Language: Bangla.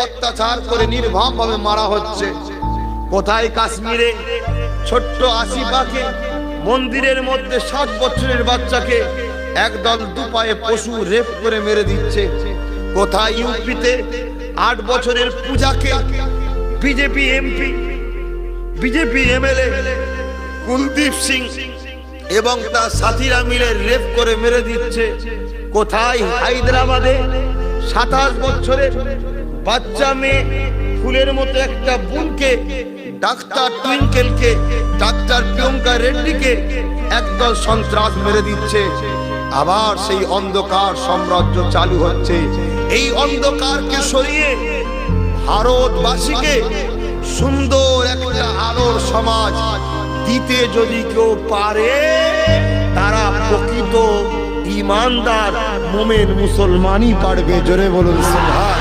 অত্যাচার করে নির্মমভাবে মারা হচ্ছে। কোথায় কাশ্মীরে ছোট্ট আসিফাকে মন্দিরের মধ্যে 7 বছরের বাচ্চাকে একদল দুপায়ে পশু রেপ করে মেরে দিচ্ছে। কোথায় ইউপিতে 8 বছরের পূজাকে BJP MP BJP MLA Kuldeep Singh এবং তার সাথীরা মিলে রেপ করে মেরে দিচ্ছে। কোথায় হায়দ্রাবাদে 27 বছরের বাচ্চা মেয়ে ফুলের মতো একটা বোনকে, ডাক্তার টুইঙ্কেলকে, ডাক্তার প্রিয়ঙ্কা রেড্ডিকে একদল সন্ত্রাস মেরে দিচ্ছে। আবার সেই অন্ধকার সাম্রাজ্য চালু হচ্ছে। এই অন্ধকারকে সরিয়ে ভারতবাসীকে সুন্দর একটা আলোর সমাজ দিতে যদি কেউ পারে, তারা প্রকৃত ঈমানদার মুমিন মুসলমানই পারবে। জোরে বলুন সুবহান।